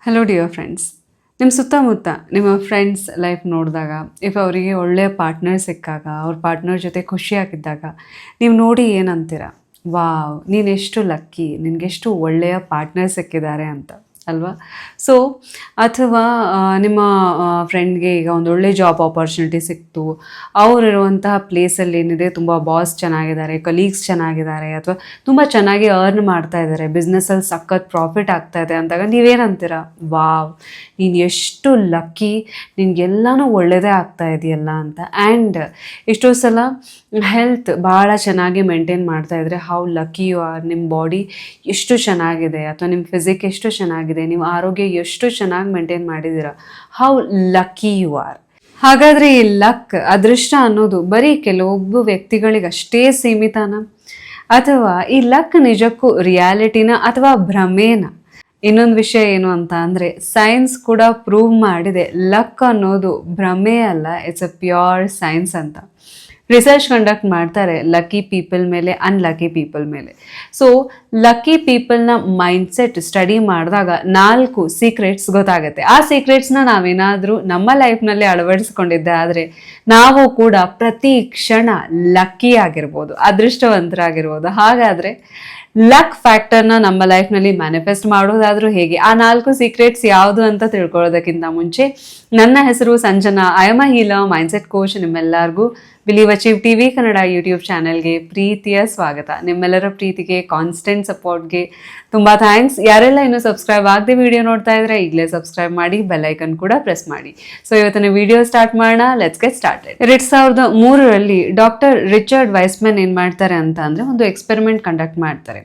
Hello dear friends, ನಿಮ್ಮ ಸುತ್ತಮುತ್ತ ನಿಮ್ಮ ಫ್ರೆಂಡ್ಸ್ ಲೈಫ್ ನೋಡಿದಾಗ ಇಫ್ ಅವರಿಗೆ ಒಳ್ಳೆಯ ಪಾರ್ಟ್ನರ್ ಸಿಕ್ಕಾಗ ಅವ್ರ ಪಾರ್ಟ್ನರ್ ಜೊತೆ ಖುಷಿಯಾಗಿದ್ದಾಗ ನೀವು ನೋಡಿ ಏನಂತೀರ? ವಾವ್, ನೀನೆಷ್ಟು ಲಕ್ಕಿ, ನಿನಗೆಷ್ಟು ಒಳ್ಳೆಯ ಪಾರ್ಟ್ನರ್ ಸಿಕ್ಕಿದ್ದಾರೆ ಅಂತ ಅಲ್ವಾ? ಸೊ ಅಥವಾ ನಿಮ್ಮ ಫ್ರೆಂಡ್ಗೆ ಈಗ ಒಂದು ಒಳ್ಳೆ ಜಾಬ್ ಆಪರ್ಚುನಿಟಿ ಸಿಕ್ತು, ಅವರಿರುವಂತಹ ಪ್ಲೇಸಲ್ಲಿ ಏನಿದೆ ತುಂಬ ಬಾಸ್ ಚೆನ್ನಾಗಿದ್ದಾರೆ, ಕಲೀಗ್ಸ್ ಚೆನ್ನಾಗಿದ್ದಾರೆ, ಅಥವಾ ತುಂಬ ಚೆನ್ನಾಗಿ ಅರ್ನ್ ಮಾಡ್ತಾ ಇದ್ದಾರೆ, ಬಿಸ್ನೆಸ್ಸಲ್ಲಿ ಸಖತ್ ಪ್ರಾಫಿಟ್ ಆಗ್ತಾ ಇದೆ ಅಂದಾಗ ನೀವೇನಂತೀರ? ವಾವ್, ನೀನು ಎಷ್ಟು ಲಕ್ಕಿ, ನಿನಗೆಲ್ಲನೂ ಒಳ್ಳೆಯದೇ ಆಗ್ತಾ ಇದೆಯಲ್ಲ ಅಂತ. ಆ್ಯಂಡ್ ಎಷ್ಟೋ ಸಲ ಹೆಲ್ತ್ ಭಾಳ ಚೆನ್ನಾಗಿ ಮೇಂಟೈನ್ ಮಾಡ್ತಾ ಇದ್ರೆ ಹೌ ಲಕ್ಕಿ ಯು ಆರ್, ನಿಮ್ಮ ಬಾಡಿ ಎಷ್ಟು ಚೆನ್ನಾಗಿದೆ ಅಥವಾ ನಿಮ್ಮ ಫಿಸಿಕ್ ಎಷ್ಟು ಚೆನ್ನಾಗಿದೆ, ನಿಮ್ಮ ಆರೋಗ್ಯ ಎಷ್ಟು ಚೆನ್ನಾಗಿ ಮೇಂಟೈನ್ ಮಾಡಿದ್ದೀರಾ, ಹೌ ಲಕ್ಕಿ ಯು ಆರ್. ಹಾಗಾದರೆ ಈ ಲಕ್, ಅದೃಷ್ಟ ಅನ್ನೋದು ಬರೀ ಕೆಲವೊಬ್ಬ ವ್ಯಕ್ತಿಗಳಿಗೆ ಅಷ್ಟೇ ಸೀಮಿತನ, ಅಥವಾ ಈ ಲಕ್ ನಿಜಕ್ಕೂ ರಿಯಾಲಿಟಿನ ಅಥವಾ ಭ್ರಮೇನ? ಇನ್ನೊಂದು ವಿಷಯ ಏನು ಅಂತ ಅಂದರೆ, ಸೈನ್ಸ್ ಕೂಡ ಪ್ರೂವ್ ಮಾಡಿದೆ ಲಕ್ ಅನ್ನೋದು ಭ್ರಮೆ ಅಲ್ಲ, ಇಟ್ಸ್ ಅ ಪ್ಯೂರ್ ಸೈನ್ಸ್ ಅಂತ. ರಿಸರ್ಚ್ ಕಂಡಕ್ಟ್ ಮಾಡ್ತಾರೆ ಲಕ್ಕಿ ಪೀಪಲ್ ಮೇಲೆ, ಅನ್ಲಕ್ಕಿ ಪೀಪಲ್ ಮೇಲೆ. ಸೊ ಲಕ್ಕಿ ಪೀಪಲ್ನ ಮೈಂಡ್ಸೆಟ್ ಸ್ಟಡಿ ಮಾಡಿದಾಗ 4 ಸೀಕ್ರೆಟ್ಸ್ ಗೊತ್ತಾಗುತ್ತೆ. ಆ ಸೀಕ್ರೆಟ್ಸ್ನ ನಾವೇನಾದರೂ ನಮ್ಮ ಲೈಫ್ನಲ್ಲಿ ಅಳವಡಿಸ್ಕೊಂಡಿದ್ದೆ ಆದರೆ ನಾವು ಕೂಡ ಪ್ರತಿ ಕ್ಷಣ ಲಕ್ಕಿ ಆಗಿರ್ಬೋದು, ಅದೃಷ್ಟವಂತರಾಗಿರ್ಬೋದು. ಹಾಗಾದರೆ ಲಕ್ ಫ್ಯಾಕ್ಟರ್ನ ನಮ್ಮ ಲೈಫ್ನಲ್ಲಿ ಮ್ಯಾನಿಫೆಸ್ಟ್ ಮಾಡೋದಾದರೂ ಹೇಗೆ? ಆ 4 ಸೀಕ್ರೆಟ್ಸ್ ಯಾವುದು ಅಂತ ತಿಳ್ಕೊಳ್ಳೋದಕ್ಕಿಂತ ಮುಂಚೆ, ನನ್ನ ಹೆಸರು Sanjana, I am a healer, mindset coach. ನಿಮ್ಮೆಲ್ಲರಿಗೂ believe achieve TV Kannada YouTube ಚಾನೆಲ್ಗೆ ಪ್ರೀತಿಯ ಸ್ವಾಗತ. ನಿಮ್ಮೆಲ್ಲರ ಪ್ರೀತಿಗೆ, ಕಾನ್ಸ್ಟೆಂಟ್ ಸಪೋರ್ಟ್ಗೆ ತುಂಬ ಥ್ಯಾಂಕ್ಸ್. ಯಾರೆಲ್ಲ ಇನ್ನೂ ಸಬ್ಸ್ಕ್ರೈಬ್ ಆಗದೆ ವಿಡಿಯೋ ನೋಡ್ತಾ ಇದ್ರೆ ಈಗಲೇ ಸಬ್ಸ್ಕ್ರೈಬ್ ಮಾಡಿ, ಬೆಲ್ ಐಕನ್ ಕೂಡ ಪ್ರೆಸ್ ಮಾಡಿ. ಸೊ ಇವತ್ತಿನ ವಿಡಿಯೋ ಸ್ಟಾರ್ಟ್ ಮಾಡೋಣ. Let's get started. 2003 doctor Richard Wiseman ಏನು ಮಾಡ್ತಾರೆ ಅಂತ ಅಂದರೆ, ಒಂದು ಎಕ್ಸ್ಪೆರಿಮೆಂಟ್ ಕಂಡಕ್ಟ್ ಮಾಡ್ತಾರೆ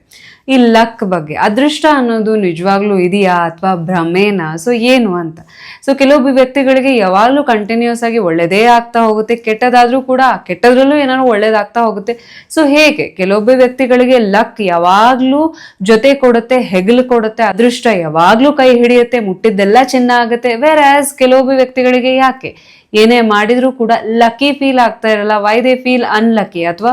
ಈ ಲಕ್ ಬಗ್ಗೆ. ಅದೃಷ್ಟ ಅನ್ನೋದು ನಿಜವಾಗ್ಲೂ ಇದೆಯಾ ಅಥವಾ ಭ್ರಮೇನಾ? ಸೊ ಏನು ಅಂತ. ಸೊ ಕೆಲವೊಬ್ಬ ವ್ಯಕ್ತಿಗಳಿಗೆ ಯಾವಾಗಲೂ ಕಂಟಿನ್ಯೂಸ್ ಆಗಿ ಒಳ್ಳೆಯದೇ ಆಗ್ತಾ ಹೋಗುತ್ತೆ, ಕೆಟ್ಟದಾದರೂ ಕೂಡ ಕೆಟ್ಟದ್ರಲ್ಲೂ ಏನಾದ್ರು ಒಳ್ಳೇದಾಗ್ತಾ ಹೋಗುತ್ತೆ. ಸೊ ಹೇಗೆ ಕೆಲವೊಬ್ಬ ವ್ಯಕ್ತಿಗಳಿಗೆ ಲಕ್ ಯಾವಾಗ್ಲೂ ಜೊತೆ ಕೊಡುತ್ತೆ, ಹೆಗಲು ಕೊಡುತ್ತೆ, ಅದೃಷ್ಟ ಯಾವಾಗ್ಲೂ ಕೈ ಹಿಡಿಯುತ್ತೆ, ಮುಟ್ಟಿದ್ದೆಲ್ಲ ಚಿನ್ನ ಆಗುತ್ತೆ. ವೇರ್ ಆಸ್ ಕೆಲವೊಬ್ಬ ವ್ಯಕ್ತಿಗಳಿಗೆ ಯಾಕೆ ಏನೇ ಮಾಡಿದ್ರೂ ಕೂಡ ಲಕ್ಕಿ ಫೀಲ್ ಆಗ್ತಾ ಇರಲ್ಲ, ವೈ ದೇ ಫೀಲ್ ಅನ್ಲಕ್ಕಿ? ಅಥವಾ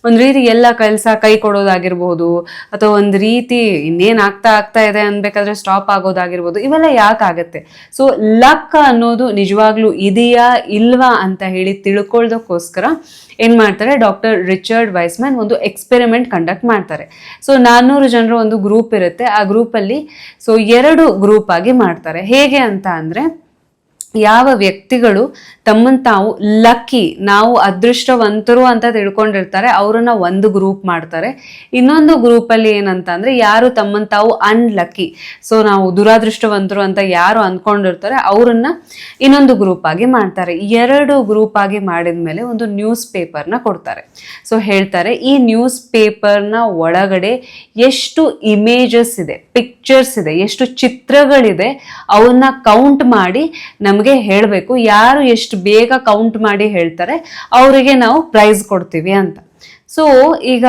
ಒಂದು ರೀತಿ ಎಲ್ಲ ಕೆಲಸ ಕೈ ಕೊಡೋದಾಗಿರ್ಬೋದು, ಅಥವಾ ಒಂದು ರೀತಿ ಇನ್ನೇನು ಆಗ್ತಾ ಇದೆ ಅನ್ಬೇಕಾದ್ರೆ ಸ್ಟಾಪ್ ಆಗೋದಾಗಿರ್ಬೋದು. ಇವೆಲ್ಲ ಯಾಕಾಗತ್ತೆ? ಸೊ ಲಕ್ ಅನ್ನೋದು ನಿಜವಾಗ್ಲೂ ಇದೆಯಾ ಇಲ್ವಾ ಅಂತ ಹೇಳಿ ತಿಳ್ಕೊಳ್ಳೋದಕ್ಕೋಸ್ಕರ ಏನ್ ಮಾಡ್ತಾರೆ, ಡಾಕ್ಟರ್ ರಿಚರ್ಡ್ ವೈಸ್ಮನ್ ಒಂದು ಎಕ್ಸ್ಪೆರಿಮೆಂಟ್ ಕಂಡಕ್ಟ್ ಮಾಡ್ತಾರೆ. ಸೊ 400 ಜನರ ಒಂದು ಗ್ರೂಪ್ ಇರುತ್ತೆ. ಆ ಗ್ರೂಪಲ್ಲಿ ಸೊ 2 ಗ್ರೂಪ್ ಆಗಿ ಮಾಡ್ತಾರೆ. ಹೇಗೆ ಅಂತ ಅಂದ್ರೆ, ಯಾವ ವ್ಯಕ್ತಿಗಳು ತಮ್ಮನ್ನು ತಾವು ಲಕ್ಕಿ, ನಾವು ಅದೃಷ್ಟವಂತರು ಅಂತ ತಿಳ್ಕೊಂಡಿರ್ತಾರೆ, ಅವರನ್ನ ಒಂದು ಗ್ರೂಪ್ ಮಾಡ್ತಾರೆ. ಇನ್ನೊಂದು ಗ್ರೂಪಲ್ಲಿ ಏನಂತ ಅಂದ್ರೆ, ಯಾರು ತಮ್ಮನ್ನು ತಾವು ಅನ್ಲಕ್ಕಿ, ಸೊ ನಾವು ದುರಾದೃಷ್ಟವಂತರು ಅಂತ ಯಾರು ಅಂದ್ಕೊಂಡಿರ್ತಾರೆ ಅವರನ್ನ ಇನ್ನೊಂದು ಗ್ರೂಪ್ ಆಗಿ ಮಾಡ್ತಾರೆ. 2 ಗ್ರೂಪ್ ಆಗಿ ಮಾಡಿದ ಮೇಲೆ ಒಂದು ನ್ಯೂಸ್ ಪೇಪರ್ನ ಕೊಡ್ತಾರೆ. ಸೊ ಹೇಳ್ತಾರೆ, ಈ ನ್ಯೂಸ್ ಪೇಪರ್ನ ಒಳಗಡೆ ಎಷ್ಟು ಇಮೇಜಸ್ ಇದೆ, ಪಿಕ್ಚರ್ಸ್ ಇದೆ, ಎಷ್ಟು ಚಿತ್ರಗಳಿದೆ, ಅವನ್ನ ಕೌಂಟ್ ಮಾಡಿ ನಮಗೆ ಹೇಳಬೇಕು. ಯಾರು ಎಷ್ಟು ಬೇಗ ಕೌಂಟ್ ಮಾಡಿ ಹೇಳ್ತಾರೆ ಅವರಿಗೆ ನಾವು ಪ್ರೈಸ್ ಕೊಡ್ತೀವಿ ಅಂತ. ಸೊ ಈಗ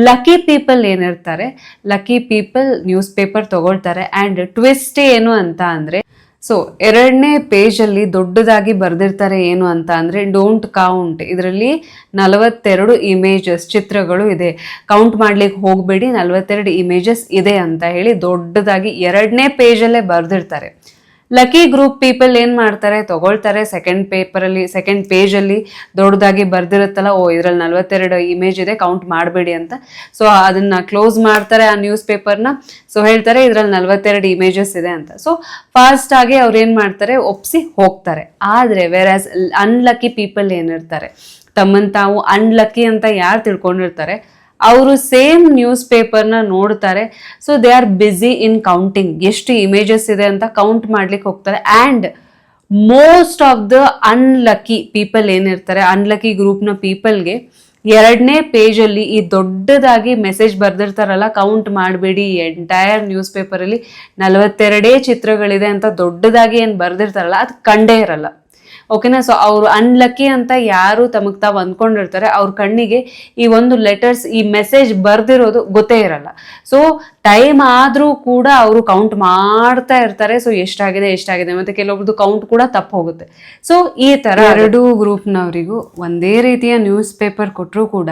ಲಕ್ಕಿ ಪೀಪಲ್ ಏನಿರ್ತಾರೆ, ಲಕ್ಕಿ ಪೀಪಲ್ ನ್ಯೂಸ್ ಪೇಪರ್ ತಗೊಳ್ತಾರೆ. ಆ್ಯಂಡ್ ಟ್ವಿಸ್ಟ್ ಏನು ಅಂತ ಅಂದರೆ, ಸೊ 2ನೇ ಪೇಜಲ್ಲಿ ದೊಡ್ಡದಾಗಿ ಬರೆದಿರ್ತಾರೆ ಏನು ಅಂತ ಅಂದರೆ, ಡೋಂಟ್ ಕೌಂಟ್. ಇದರಲ್ಲಿ 42 ಇಮೇಜಸ್, ಚಿತ್ರಗಳು ಇದೆ, ಕೌಂಟ್ ಮಾಡ್ಲಿಕ್ಕೆ ಹೋಗಬೇಡಿ, 42 ಇಮೇಜಸ್ ಇದೆ ಅಂತ ಹೇಳಿ ದೊಡ್ಡದಾಗಿ 2ನೇ ಪೇಜಲ್ಲೇ ಬರೆದಿರ್ತಾರೆ. ಲಕ್ಕಿ ಗ್ರೂಪ್ ಪೀಪಲ್ ಏನ್ ಮಾಡ್ತಾರೆ, ತಗೊಳ್ತಾರೆ, ಸೆಕೆಂಡ್ ಪೇಜಲ್ಲಿ ದೊಡ್ಡದಾಗಿ ಬರ್ದಿರುತ್ತಲ್ಲ, ಓ ಇದ್ರಲ್ಲಿ 42 ಇಮೇಜ್ ಇದೆ, ಕೌಂಟ್ ಮಾಡಬೇಡಿ ಅಂತ. ಸೊ ಅದನ್ನ ಕ್ಲೋಸ್ ಮಾಡ್ತಾರೆ ಆ ನ್ಯೂಸ್ ಪೇಪರ್ನ. ಸೊ ಹೇಳ್ತಾರೆ ಇದ್ರಲ್ಲಿ 42 ಇಮೇಜಸ್ ಇದೆ ಅಂತ. ಸೊ ಫಾಸ್ಟ್ ಆಗಿ ಅವ್ರು ಏನ್ ಮಾಡ್ತಾರೆ, ಒಪ್ಸಿ ಹೋಗ್ತಾರೆ. ಆದ್ರೆ ವೇರ್ ಆಸ್ ಅನ್ಲಕ್ಕಿ ಪೀಪಲ್ ಏನಿರ್ತಾರೆ, ತಮ್ಮನ್ನು ತಾವು ಅನ್ಲಕ್ಕಿ ಅಂತ ಯಾರು ತಿಳ್ಕೊಂಡಿರ್ತಾರೆ, ಅವರು ಸೇಮ್ ನ್ಯೂಸ್ ಪೇಪರ್ನ ನೋಡ್ತಾರೆ. So they are busy in counting, ಎಷ್ಟು ಇಮೇಜಸ್ ಇದೆ ಅಂತ ಕೌಂಟ್ ಮಾಡ್ಲಿಕ್ಕೆ ಹೋಗ್ತಾರೆ. And most of the unlucky people ಏನಿರ್ತಾರೆ, ಅನ್ಲಕ್ಕಿ ಗ್ರೂಪ್ನ ಪೀಪಲ್ಗೆ 2ನೇ ಪೇಜಲ್ಲಿ ಈ ದೊಡ್ಡದಾಗಿ ಮೆಸೇಜ್ ಬರ್ದಿರ್ತಾರಲ್ಲ, ಕೌಂಟ್ ಮಾಡಬೇಡಿ, ಎಂಟೈರ್ ನ್ಯೂಸ್ ಪೇಪರಲ್ಲಿ 42 ಚಿತ್ರಗಳಿದೆ ಅಂತ ದೊಡ್ಡದಾಗಿ ಏನು ಬರ್ದಿರ್ತಾರಲ್ಲ, ಅದು ಕಂಡೇ ಇರಲ್ಲ. ಓಕೆನಾ? ಸೊ ಅವರು ಅನ್ಲಕ್ಕಿ ಅಂತ ಯಾರು ತಮಗೆ ತಾವು ಅಂದ್ಕೊಂಡಿರ್ತಾರೆ, ಅವ್ರ ಕಣ್ಣಿಗೆ ಈ ಒಂದು ಲೆಟರ್ಸ್, ಈ ಮೆಸೇಜ್ ಬರ್ದಿರೋದು ಗೊತ್ತೇ ಇರಲ್ಲ. ಸೊ ಟೈಮ್ ಆದ್ರೂ ಕೂಡ ಅವರು ಕೌಂಟ್ ಮಾಡ್ತಾ ಇರ್ತಾರೆ. ಸೊ ಎಷ್ಟಾಗಿದೆ ಮತ್ತೆ ಕೆಲವೊಬ್ರದ್ದು ಕೌಂಟ್ ಕೂಡ ತಪ್ಪು ಹೋಗುತ್ತೆ. ಸೊ ಈ ತರ 2 ಗ್ರೂಪ್ನವರಿಗೂ ಒಂದೇ ರೀತಿಯ ನ್ಯೂಸ್ ಪೇಪರ್ ಕೊಟ್ಟರು ಕೂಡ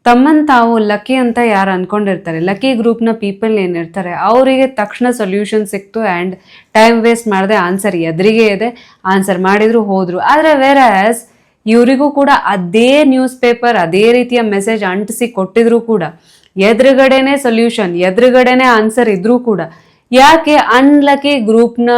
ತಮ್ಮನ್ ತಾವು ಲಕ್ಕಿ ಅಂತ ಯಾರು ಅನ್ಕೊಂಡಿರ್ತಾರೆ, ಲಕ್ಕಿ ಗ್ರೂಪ್ನ ಪೀಪಲ್ ಏನಿರ್ತಾರೆ ಅವರಿಗೆ ತಕ್ಷಣ ಸೊಲ್ಯೂಷನ್ ಸಿಕ್ತು ಆ್ಯಂಡ್ ಟೈಮ್ ವೇಸ್ಟ್ ಮಾಡದೆ ಆನ್ಸರ್ ಎದುರಿಗೆ ಇದೆ, ಆನ್ಸರ್ ಮಾಡಿದ್ರು ಹೋದ್ರು. ಆದರೆ ವೇರಾಸ್ ಇವರಿಗೂ ಕೂಡ ಅದೇ ನ್ಯೂಸ್ ಪೇಪರ್ ಅದೇ ರೀತಿಯ ಮೆಸೇಜ್ ಅಂಟಿಸಿ ಕೊಟ್ಟಿದ್ರು ಕೂಡ ಎದುರುಗಡೆನೆ ಸೊಲ್ಯೂಷನ್ ಎದುರುಗಡೆನೆ ಆನ್ಸರ್ ಇದ್ರೂ ಕೂಡ ಯಾಕೆ ಅನ್ಲಕ್ಕಿ ಗ್ರೂಪ್ನ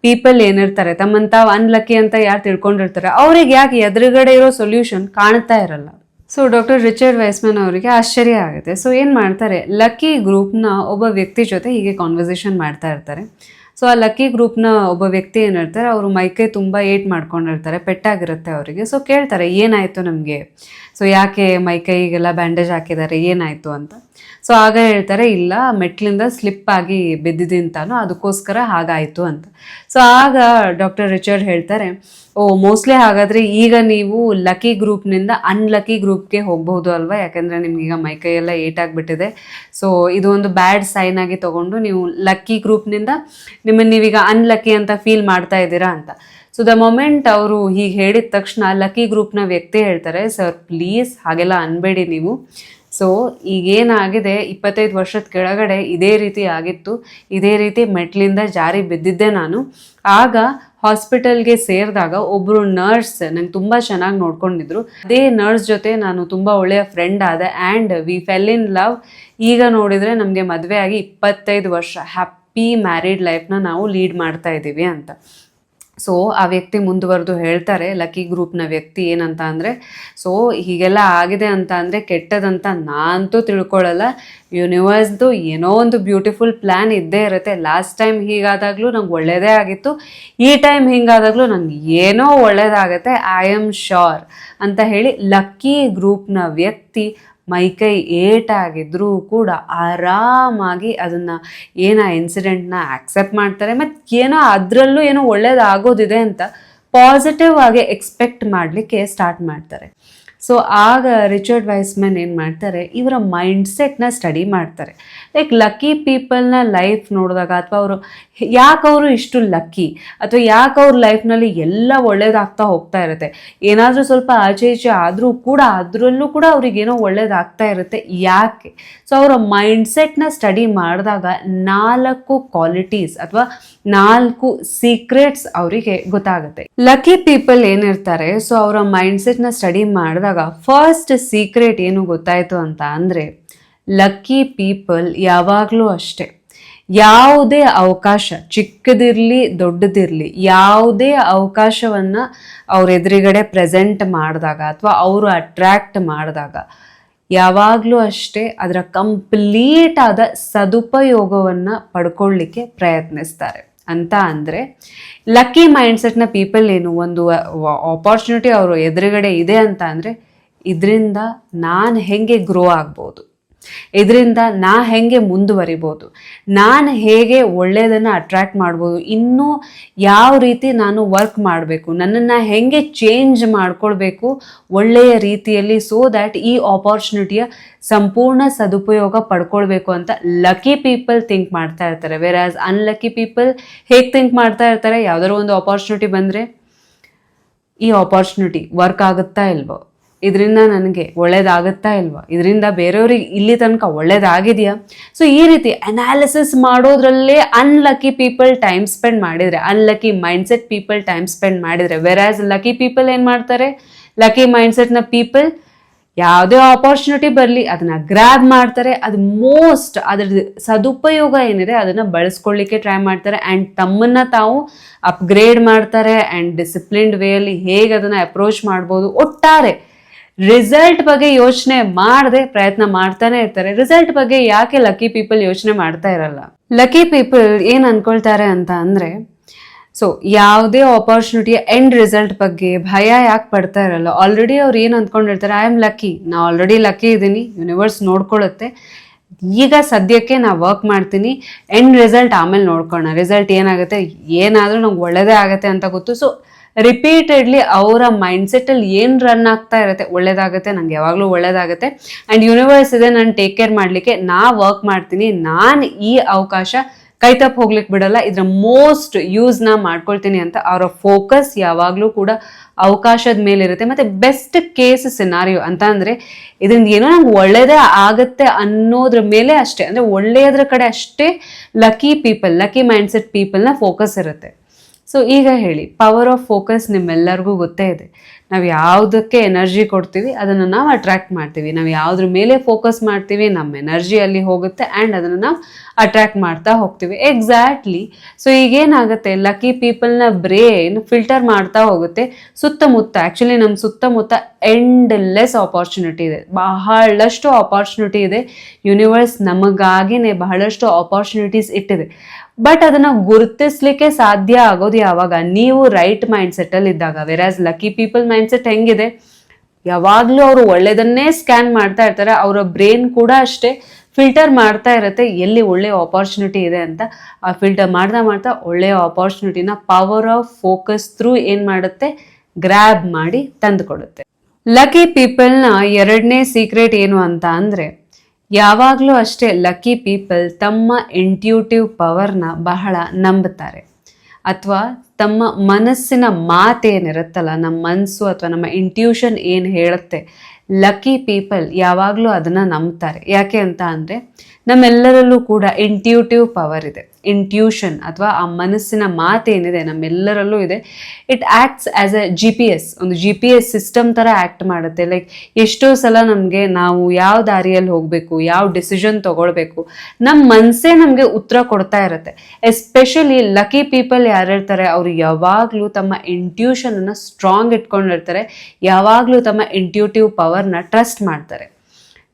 ಪೀಪಲ್ ಏನಿರ್ತಾರೆ ತಮ್ಮನ್ ತಾವು ಅನ್ಲಕ್ಕಿ ಅಂತ ಯಾರು ತಿಳ್ಕೊಂಡಿರ್ತಾರೆ ಅವ್ರಿಗೆ ಯಾಕೆ ಎದುರುಗಡೆ ಇರೋ ಸೊಲ್ಯೂಷನ್ ಕಾಣ್ತಾ ಇರಲ್ಲ? ಸೊ ಡಾಕ್ಟರ್ ರಿಚರ್ಡ್ ವೈಸ್ಮನ್ ಅವರಿಗೆ ಆಶ್ಚರ್ಯ ಆಗುತ್ತೆ. ಸೊ ಏನು ಮಾಡ್ತಾರೆ, ಲಕ್ಕಿ ಗ್ರೂಪ್ನ ಒಬ್ಬ ವ್ಯಕ್ತಿ ಜೊತೆ ಹೀಗೆ ಕಾನ್ವರ್ಸೇಷನ್ ಮಾಡ್ತಾ ಇರ್ತಾರೆ. ಸೊ ಆ ಲಕ್ಕಿ ಗ್ರೂಪ್ನ ಒಬ್ಬ ವ್ಯಕ್ತಿ ಏನಿರ್ತಾರೆ ಅವರು ಮೈಕೈ ತುಂಬ ಏಟ್ ಮಾಡ್ಕೊಂಡಿರ್ತಾರೆ, ಪೆಟ್ಟಾಗಿರುತ್ತೆ ಅವರಿಗೆ. ಸೊ ಕೇಳ್ತಾರೆ ಏನಾಯಿತು ನಮಗೆ, ಸೊ ಯಾಕೆ ಮೈಕೈಗೆಲ್ಲ ಬ್ಯಾಂಡೇಜ್ ಹಾಕಿದ್ದಾರೆ ಏನಾಯಿತು ಅಂತ. ಸೊ ಆಗ ಹೇಳ್ತಾರೆ ಇಲ್ಲ ಮೆಟ್ಲಿಂದ ಸ್ಲಿಪ್ ಆಗಿ ಬಿದ್ದಿದ್ದಿಂತಾನು ಅದಕ್ಕೋಸ್ಕರ ಹಾಗಾಯಿತು ಅಂತ. ಸೊ ಆಗ ಡಾಕ್ಟರ್ ರಿಚರ್ಡ್ ಹೇಳ್ತಾರೆ ಮೋಸ್ಟ್ಲಿ ಹಾಗಾದರೆ ಈಗ ನೀವು ಲಕ್ಕಿ ಗ್ರೂಪ್ನಿಂದ ಅನ್ಲಕ್ಕಿ ಗ್ರೂಪ್ಗೆ ಹೋಗ್ಬಹುದು ಅಲ್ವಾ, ಯಾಕೆಂದರೆ ನಿಮ್ಗೀಗ ಮೈಕೈಯೆಲ್ಲ ಏಟಾಗಿಬಿಟ್ಟಿದೆ. ಸೊ ಇದು ಒಂದು ಬ್ಯಾಡ್ ಸೈನ್ ಆಗಿ ತೊಗೊಂಡು ನೀವು ಲಕ್ಕಿ ಗ್ರೂಪ್ನಿಂದ ನಿಮ್ಮನ್ನು ನೀವೀಗ ಅನ್ಲಕ್ಕಿ ಅಂತ ಫೀಲ್ ಮಾಡ್ತಾ ಇದ್ದೀರಾ ಅಂತ. ಸೊ ದ ಮೊಮೆಂಟ್ ಅವರು ಹೀಗೆ ಹೇಳಿದ ತಕ್ಷಣ ಲಕ್ಕಿ ಗ್ರೂಪ್ನ ವ್ಯಕ್ತಿ ಹೇಳ್ತಾರೆ ಸರ್ ಪ್ಲೀಸ್ ಹಾಗೆಲ್ಲ ಅನ್ಬೇಡಿ ನೀವು. ಸೊ ಈಗೇನಾಗಿದೆ 25 ವರ್ಷದ ಕೆಳಗಡೆ ಇದೇ ರೀತಿ ಆಗಿತ್ತು, ಇದೇ ರೀತಿ ಮೆಟ್ಲಿಂದ ಜಾರಿ ಬಿದ್ದಿದ್ದೆ ನಾನು. ಆಗ ಹಾಸ್ಪಿಟಲ್ಗೆ ಸೇರಿದಾಗ ಒಬ್ಬರು ನರ್ಸ್ ನಂಗೆ ತುಂಬ ಚೆನ್ನಾಗಿ ನೋಡ್ಕೊಂಡಿದ್ರು. ಅದೇ ನರ್ಸ್ ಜೊತೆ ನಾನು ತುಂಬ ಒಳ್ಳೆಯ ಫ್ರೆಂಡ್ ಆದೆ and we fell in love. ಈಗ ನೋಡಿದರೆ ನಮಗೆ ಮದುವೆ ಆಗಿ 25 ವರ್ಷ ಹ್ಯಾಪಿ ಮ್ಯಾರಿಡ್ ಲೈಫ್ನ ನಾವು ಲೀಡ್ ಮಾಡ್ತಾ ಇದ್ದೀವಿ ಅಂತ. ಸೊ ಆ ವ್ಯಕ್ತಿ ಮುಂದುವರೆದು ಹೇಳ್ತಾರೆ ಲಕ್ಕಿ ಗ್ರೂಪ್ನ ವ್ಯಕ್ತಿ ಏನಂತ ಅಂದರೆ, ಸೊ ಹೀಗೆಲ್ಲ ಆಗಿದೆ ಅಂತ ಅಂದರೆ ಕೆಟ್ಟದಂತ ನಾನಂತೂ ತಿಳ್ಕೊಳ್ಳಲ್ಲ. ಯೂನಿವರ್ಸ್ದು ಏನೋ ಒಂದು ಬ್ಯೂಟಿಫುಲ್ ಪ್ಲ್ಯಾನ್ ಇದ್ದೇ ಇರುತ್ತೆ. ಲಾಸ್ಟ್ ಟೈಮ್ ಹೀಗಾದಾಗಲೂ ನಂಗೆ ಒಳ್ಳೆಯದೇ ಆಗಿತ್ತು, ಈ ಟೈಮ್ ಹಿಂಗಾದಾಗಲೂ ನನಗೆ ಏನೋ ಒಳ್ಳೆಯದಾಗತ್ತೆ, ಐ ಆಮ್ ಶ್ಯೂರ್ ಅಂತ ಹೇಳಿ ಲಕ್ಕಿ ಗ್ರೂಪ್ನ ವ್ಯಕ್ತಿ ಮೈಕೈ ಏಟಾಗಿದ್ರೂ ಕೂಡ ಆರಾಮಾಗಿ ಅದನ್ನು ಏನೋ ಇನ್ಸಿಡೆಂಟ್ನ ಆಕ್ಸೆಪ್ಟ್ ಮಾಡ್ತಾರೆ. ಮತ್ತು ಏನೋ ಅದರಲ್ಲೂ ಏನೋ ಒಳ್ಳೇದಾಗೋದಿದೆ ಅಂತ ಪಾಸಿಟಿವ್ ಆಗಿ ಎಕ್ಸ್ಪೆಕ್ಟ್ ಮಾಡಲಿಕ್ಕೆ ಸ್ಟಾರ್ಟ್ ಮಾಡ್ತಾರೆ. ಸೊ ಆಗ ರಿಚರ್ಡ್ ವೈಸ್ಮನ್ ಏನು ಮಾಡ್ತಾರೆ, ಇವರ ಮೈಂಡ್ಸೆಟ್ನ ಸ್ಟಡಿ ಮಾಡ್ತಾರೆ. ಲೈಕ್ ಲಕ್ಕಿ ಪೀಪಲ್ನ ಲೈಫ್ ನೋಡಿದಾಗ ಅಥವಾ ಅವರು ಯಾಕೆ ಅವರು ಇಷ್ಟು ಲಕ್ಕಿ ಅಥವಾ ಯಾಕೆ ಅವ್ರ ಲೈಫ್ನಲ್ಲಿ ಎಲ್ಲ ಒಳ್ಳೇದಾಗ್ತಾ ಹೋಗ್ತಾ ಇರುತ್ತೆ, ಏನಾದರೂ ಸ್ವಲ್ಪ ಆಚೆ ಈಚೆ ಆದರೂ ಕೂಡ ಅದರಲ್ಲೂ ಕೂಡ ಅವ್ರಿಗೇನೋ ಒಳ್ಳೇದಾಗ್ತಾ ಇರುತ್ತೆ ಯಾಕೆ. ಸೊ ಅವರ ಮೈಂಡ್ಸೆಟ್ನ ಸ್ಟಡಿ ಮಾಡಿದಾಗ 4 ಕ್ವಾಲಿಟೀಸ್ ಅಥವಾ 4 ಸೀಕ್ರೆಟ್ಸ್ ಅವರಿಗೆ ಗೊತ್ತಾಗುತ್ತೆ. ಲಕ್ಕಿ ಪೀಪಲ್ ಏನಿರ್ತಾರೆ ಸೊ ಅವರ ಮೈಂಡ್ಸೆಟ್ನ ಸ್ಟಡಿ ಮಾಡಿದಾಗ ಫಸ್ಟ್ ಸೀಕ್ರೆಟ್ ಏನು ಗೊತ್ತಾಯಿತು ಅಂತ ಅಂದರೆ, ಲಕ್ಕಿ ಪೀಪಲ್ ಯಾವಾಗಲೂ ಅಷ್ಟೇ ಯಾವುದೇ ಅವಕಾಶ ಚಿಕ್ಕದಿರಲಿ ದೊಡ್ಡದಿರಲಿ ಯಾವುದೇ ಅವಕಾಶವನ್ನು ಅವ್ರ ಎದುರುಗಡೆ ಪ್ರೆಸೆಂಟ್ ಮಾಡಿದಾಗ ಅಥವಾ ಅವರು ಅಟ್ರ್ಯಾಕ್ಟ್ ಮಾಡಿದಾಗ ಯಾವಾಗಲೂ ಅಷ್ಟೇ ಅದರ ಕಂಪ್ಲೀಟ್ ಆದ ಸದುಪಯೋಗವನ್ನು ಪಡ್ಕೊಳ್ಳಿಕ್ಕೆ ಪ್ರಯತ್ನಿಸ್ತಾರೆ. ಅಂತ ಅಂದರೆ ಲಕ್ಕಿ ಮೈಂಡ್ಸೆಟ್ನ ಪೀಪಲ್ ಏನು ಒಂದು ಆಪರ್ಚುನಿಟಿ ಅವರು ಎದುರುಗಡೆ ಇದೆ ಅಂತ ಅಂದರೆ ಇದರಿಂದ ನಾನು ಹೇಗೆ ಗ್ರೋ ಆಗ್ಬೋದು, ಇದರಿಂದ ನಾ ಹೇಗೆ ಮುಂದುವರಿಬೋದು, ನಾನು ಹೇಗೆ ಒಳ್ಳೆಯದನ್ನು ಅಟ್ರ್ಯಾಕ್ಟ್ ಮಾಡ್ಬೋದು, ಇನ್ನೂ ಯಾವ ರೀತಿ ನಾನು ವರ್ಕ್ ಮಾಡಬೇಕು, ನನ್ನನ್ನು ಹೇಗೆ ಚೇಂಜ್ ಮಾಡ್ಕೊಳ್ಬೇಕು ಒಳ್ಳೆಯ ರೀತಿಯಲ್ಲಿ, ಸೋ ದ್ಯಾಟ್ ಈ ಆಪರ್ಚುನಿಟಿಯ ಸಂಪೂರ್ಣ ಸದುಪಯೋಗ ಪಡ್ಕೊಳ್ಬೇಕು ಅಂತ ಲಕ್ಕಿ ಪೀಪಲ್ ಥಿಂಕ್ ಮಾಡ್ತಾ ಇರ್ತಾರೆ. ವೇರಾಸ್ ಅನ್ಲಕ್ಕಿ ಪೀಪಲ್ ಹೇಗೆ ಥಿಂಕ್ ಮಾಡ್ತಾ ಇರ್ತಾರೆ, ಯಾವುದಾದ್ರು ಒಂದು ಆಪರ್ಚುನಿಟಿ ಬಂದರೆ ಈ ಆಪರ್ಚುನಿಟಿ ವರ್ಕ್ ಆಗುತ್ತಾ ಇಲ್ವೋ, ಇದರಿಂದ ನನಗೆ ಒಳ್ಳೇದಾಗುತ್ತಾ ಇಲ್ವಾ, ಇದರಿಂದ ಬೇರೆಯವ್ರಿಗೆ ಇಲ್ಲಿ ತನಕ ಒಳ್ಳೇದಾಗಿದೆಯಾ. ಸೊ ಈ ರೀತಿ ಅನಾಲಿಸಿಸ್ ಮಾಡೋದ್ರಲ್ಲೇ ಅನ್ಲಕ್ಕಿ ಪೀಪಲ್ ಟೈಮ್ ಸ್ಪೆಂಡ್ ಮಾಡಿದರೆ, unlucky mindset people time spend ಮಾಡಿದರೆ. ವೆರಾಸ್ ಲಕ್ಕಿ ಪೀಪಲ್ ಏನು ಮಾಡ್ತಾರೆ, ಲಕ್ಕಿ ಮೈಂಡ್ಸೆಟ್ನ ಪೀಪಲ್ ಯಾವುದೇ ಆಪರ್ಚುನಿಟಿ ಬರಲಿ ಅದನ್ನು ಗ್ರ್ಯಾಬ್ ಮಾಡ್ತಾರೆ, ಅದು ಅದರ ಸದುಪಯೋಗ ಏನಿದೆ ಅದನ್ನು ಬಳಸ್ಕೊಳ್ಳಿಕ್ಕೆ ಟ್ರೈ ಮಾಡ್ತಾರೆ ಆ್ಯಂಡ್ ತಮ್ಮನ್ನು ತಾವು ಅಪ್ಗ್ರೇಡ್ ಮಾಡ್ತಾರೆ ಆ್ಯಂಡ್ ಡಿಸಿಪ್ಲಿನ್ಡ್ ವೇಯಲ್ಲಿ ಹೇಗೆ ಅದನ್ನು ಅಪ್ರೋಚ್ ಮಾಡ್ಬೋದು, ಒಟ್ಟಾರೆ ರಿಸಲ್ಟ್ ಬಗ್ಗೆ ಯೋಚನೆ ಮಾಡದೆ ಪ್ರಯತ್ನ ಮಾಡ್ತಾನೆ ಇರ್ತಾರೆ. ರಿಸಲ್ಟ್ ಬಗ್ಗೆ ಯಾಕೆ ಲಕ್ಕಿ ಪೀಪಲ್ ಯೋಚನೆ ಮಾಡ್ತಾ ಇರಲ್ಲ? ಲಕ್ಕಿ ಪೀಪಲ್ ಏನು ಅನ್ಕೊಳ್ತಾರೆ ಅಂತ ಅಂದರೆ, ಸೊ ಯಾವುದೇ ಆಪರ್ಚುನಿಟಿಯ ಎಂಡ್ ರಿಸಲ್ಟ್ ಬಗ್ಗೆ ಭಯ ಯಾಕೆ ಪಡ್ತಾ ಇರಲ್ಲ. ಆಲ್ರೆಡಿ ಅವ್ರು ಏನು ಅಂದ್ಕೊಂಡಿರ್ತಾರೆ, ಐ ಆಮ್ ಲಕ್ಕಿ, ನಾ ಆಲ್ರೆಡಿ ಲಕ್ಕಿ ಇದ್ದೀನಿ, ಯೂನಿವರ್ಸ್ ನೋಡ್ಕೊಳ್ಳುತ್ತೆ, ಈಗ ಸದ್ಯಕ್ಕೆ ನಾ ವರ್ಕ್ ಮಾಡ್ತೀನಿ, ಎಂಡ್ ರಿಸಲ್ಟ್ ಆಮೇಲೆ ನೋಡ್ಕೊಳ್ಳೋಣ, ರಿಸಲ್ಟ್ ಏನಾಗುತ್ತೆ ಏನಾದರೂ ನಂಗೆ ಒಳ್ಳೆಯದೇ ಆಗುತ್ತೆ ಅಂತ ಗೊತ್ತು. ಸೊ ರಿಪೀಟೆಡ್ಲಿ ಅವರ ಮೈಂಡ್ಸೆಟ್ಟಲ್ಲಿ ಏನು ರನ್ ಆಗ್ತಾ ಇರುತ್ತೆ, ಒಳ್ಳೇದಾಗುತ್ತೆ, ನಂಗೆ ಯಾವಾಗಲೂ ಒಳ್ಳೇದಾಗುತ್ತೆ ಆ್ಯಂಡ್ ಯೂನಿವರ್ಸ್ ಇದೆ ನಾನು ಟೇಕ್ ಕೇರ್ ಮಾಡಲಿಕ್ಕೆ, ನಾ ವರ್ಕ್ ಮಾಡ್ತೀನಿ, ನಾನು ಈ ಅವಕಾಶ ಕೈ ತಪ್ಪು ಹೋಗ್ಲಿಕ್ಕೆ ಬಿಡಲ್ಲ, ಇದ್ರ ಮೋಸ್ಟ್ ಯೂಸ್ನ ಮಾಡ್ಕೊಳ್ತೀನಿ ಅಂತ ಅವರ ಫೋಕಸ್ ಯಾವಾಗಲೂ ಕೂಡ ಅವಕಾಶದ ಮೇಲೆ ಇರುತ್ತೆ. ಮತ್ತೆ ಬೆಸ್ಟ್ ಕೇಸ್ ಸಿನಾರಿಯೋ ಅಂತ ಅಂದರೆ ಇದರಿಂದ ಏನೋ ನಂಗೆ ಒಳ್ಳೇದೇ ಆಗುತ್ತೆ ಅನ್ನೋದ್ರ ಮೇಲೆ ಅಷ್ಟೇ, ಅಂದರೆ ಒಳ್ಳೆಯದ್ರ ಕಡೆ ಅಷ್ಟೇ ಲಕ್ಕಿ ಪೀಪಲ್, ಲಕ್ಕಿ ಮೈಂಡ್ಸೆಟ್ ಪೀಪಲ್ನ ಫೋಕಸ್ ಇರುತ್ತೆ. ಸೊ ಈಗ ಹೇಳಿ, ಪವರ್ ಆಫ್ ಫೋಕಸ್ ನಿಮ್ಮೆಲ್ಲರಿಗೂ ಗೊತ್ತೇ ಇದೆ. ನಾವು ಯಾವುದಕ್ಕೆ ಎನರ್ಜಿ ಕೊಡ್ತೀವಿ ಅದನ್ನು ನಾವು ಅಟ್ರ್ಯಾಕ್ಟ್ ಮಾಡ್ತೀವಿ. ನಾವು ಯಾವುದ್ರ ಮೇಲೆ ಫೋಕಸ್ ಮಾಡ್ತೀವಿ ನಮ್ಮ ಎನರ್ಜಿ ಅಲ್ಲಿ ಹೋಗುತ್ತೆ ಆ್ಯಂಡ್ ಅದನ್ನು ನಾವು ಅಟ್ರ್ಯಾಕ್ಟ್ ಮಾಡ್ತಾ ಹೋಗ್ತೀವಿ. ಎಕ್ಸಾಕ್ಟ್ಲಿ. ಸೊ ಈಗೇನಾಗುತ್ತೆ, ಲಕ್ಕಿ ಪೀಪಲ್ನ ಬ್ರೇನ್ ಫಿಲ್ಟರ್ ಮಾಡ್ತಾ ಹೋಗುತ್ತೆ ಸುತ್ತಮುತ್ತ. ಆ್ಯಕ್ಚುಲಿ ನಮ್ಮ ಸುತ್ತಮುತ್ತ ಎಂಡ್ಲೆಸ್ ಆಪರ್ಚುನಿಟಿ ಇದೆ, ಬಹಳಷ್ಟು ಆಪರ್ಚುನಿಟಿ ಇದೆ. ಯೂನಿವರ್ಸ್ ನಮಗಾಗಿನೇ ಬಹಳಷ್ಟು ಆಪರ್ಚುನಿಟೀಸ್ ಇಟ್ಟಿದೆ. ಬಟ್ ಅದನ್ನ ಗುರುತಿಸ್ಲಿಕ್ಕೆ ಸಾಧ್ಯ ಆಗೋದು ಯಾವಾಗ, ನೀವು ರೈಟ್ ಮೈಂಡ್ ಸೆಟ್ ಅಲ್ಲಿ ಇದ್ದಾಗ. ವೆರಾಸ್ ಲಕ್ಕಿ ಪೀಪಲ್ ಮೈಂಡ್ ಸೆಟ್ ಹೆಂಗಿದೆ, ಯಾವಾಗ್ಲೂ ಅವರು ಒಳ್ಳೇದನ್ನೇ ಸ್ಕ್ಯಾನ್ ಮಾಡ್ತಾ ಇರ್ತಾರೆ. ಅವರ ಬ್ರೇನ್ ಕೂಡ ಅಷ್ಟೇ ಫಿಲ್ಟರ್ ಮಾಡ್ತಾ ಇರುತ್ತೆ ಎಲ್ಲಿ ಒಳ್ಳೆ ಆಪರ್ಚುನಿಟಿ ಇದೆ ಅಂತ. ಆ ಫಿಲ್ಟರ್ ಮಾಡ್ತಾ ಮಾಡ್ತಾ ಒಳ್ಳೆಯ ಆಪರ್ಚುನಿಟಿನ ಪವರ್ ಆಫ್ ಫೋಕಸ್ ಥ್ರೂ ಏನ್ ಮಾಡುತ್ತೆ, ಗ್ರ್ಯಾಬ್ ಮಾಡಿ ತಂದು ಕೊಡುತ್ತೆ. ಲಕ್ಕಿ ಪೀಪಲ್ನ ಎರಡನೇ ಸೀಕ್ರೆಟ್ ಏನು ಅಂತ ಅಂದ್ರೆ, ಯಾವಾಗಲೂ ಅಷ್ಟೇ ಲಕ್ಕಿ ಪೀಪಲ್ ತಮ್ಮ ಇಂಟ್ಯೂಟಿವ್ ಪವರ್ನ ಬಹಳ ನಂಬುತ್ತಾರೆ. ಅಥವಾ ತಮ್ಮ ಮನಸ್ಸಿನ ಮಾತೇನಿರುತ್ತಲ್ಲ, ನಮ್ಮ ಮನಸ್ಸು ಅಥವಾ ನಮ್ಮ ಇಂಟ್ಯೂಷನ್ ಏನು ಹೇಳುತ್ತೆ, ಲಕ್ಕಿ ಪೀಪಲ್ ಯಾವಾಗಲೂ ಅದನ್ನು ನಂಬ್ತಾರೆ. ಯಾಕೆ ಅಂತ ಅಂದರೆ ನಮ್ಮೆಲ್ಲರಲ್ಲೂ ಕೂಡ ಇಂಟ್ಯೂಟಿವ್ ಪವರ್ ಇದೆ. ಇಂಟ್ಯೂಷನ್ ಅಥವಾ ಆ ಮನಸ್ಸಿನ ಮಾತೇನಿದೆ ನಮ್ಮೆಲ್ಲರಲ್ಲೂ ಇದೆ. It acts as A GPS, ಒಂದು GPS ಸಿಸ್ಟಮ್ ಥರ ಆ್ಯಕ್ಟ್ ಮಾಡುತ್ತೆ. ಲೈಕ್ ಎಷ್ಟೋ ಸಲ ನಮಗೆ ನಾವು ಯಾವ ದಾರಿಯಲ್ಲಿ ಹೋಗಬೇಕು, ಯಾವ ಡಿಸಿಷನ್ ತೊಗೊಳ್ಬೇಕು, ನಮ್ಮ ಮನಸ್ಸೇ ನಮಗೆ ಉತ್ತರ ಕೊಡ್ತಾ ಇರುತ್ತೆ. ಎಸ್ಪೆಷಲಿ ಲಕ್ಕಿ ಪೀಪಲ್ ಯಾರಿರ್ತಾರೆ ಅವರು ಯಾವಾಗಲೂ ತಮ್ಮ ಇಂಟ್ಯೂಷನನ್ನು ಸ್ಟ್ರಾಂಗ್ ಇಟ್ಕೊಂಡಿರ್ತಾರೆ. ಯಾವಾಗಲೂ ತಮ್ಮ ಇಂಟ್ಯೂಟಿವ್ ಪವರ್ನ ಟ್ರಸ್ಟ್ ಮಾಡ್ತಾರೆ.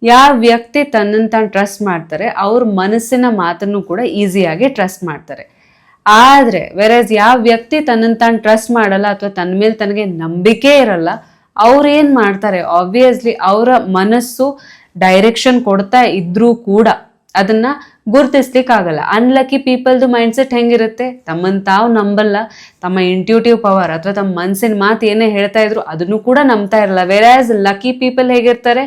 ಯಾವ ವ್ಯಕ್ತಿ ತನ್ನನ್ನು ತಾನು ಟ್ರಸ್ಟ್ ಮಾಡ್ತಾರೆ ಅವ್ರ ಮನಸ್ಸಿನ ಮಾತನ್ನು ಕೂಡ ಈಸಿಯಾಗಿ ಟ್ರಸ್ಟ್ ಮಾಡ್ತಾರೆ. ಆದರೆ ವೆರಸ್ ಯಾವ ವ್ಯಕ್ತಿ ತನ್ನನ್ನು ತಾನು ಟ್ರಸ್ಟ್ ಮಾಡಲ್ಲ ಅಥವಾ ತನ್ನ ಮೇಲೆ ತನಗೆ ನಂಬಿಕೆ ಇರಲ್ಲ, ಅವ್ರು ಏನು ಮಾಡ್ತಾರೆ, ಆಬ್ವಿಯಸ್ಲಿ ಅವರ ಮನಸ್ಸು ಡೈರೆಕ್ಷನ್ ಕೊಡ್ತಾ ಇದ್ರೂ ಕೂಡ ಅದನ್ನ ಗುರುತಿಸ್ಲಿಕ್ಕಾಗಲ್ಲ. ಅನ್ಲಕ್ಕಿ ಪೀಪಲ್ದು ಮೈಂಡ್ಸೆಟ್ ಹೆಂಗಿರುತ್ತೆ, ತಮ್ಮನ್ನು ತಾವು ನಂಬಲ್ಲ, ತಮ್ಮ ಇಂಟ್ಯೂಟಿವ್ ಪವರ್ ಅಥವಾ ತಮ್ಮ ಮನಸ್ಸಿನ ಮಾತು ಏನೇ ಹೇಳ್ತಾ ಇದ್ರು ಅದನ್ನು ಕೂಡ ನಂಬ್ತಾ ಇರಲ್ಲ. ವೆರಾಸ್ ಲಕ್ಕಿ ಪೀಪಲ್ ಹೇಗಿರ್ತಾರೆ,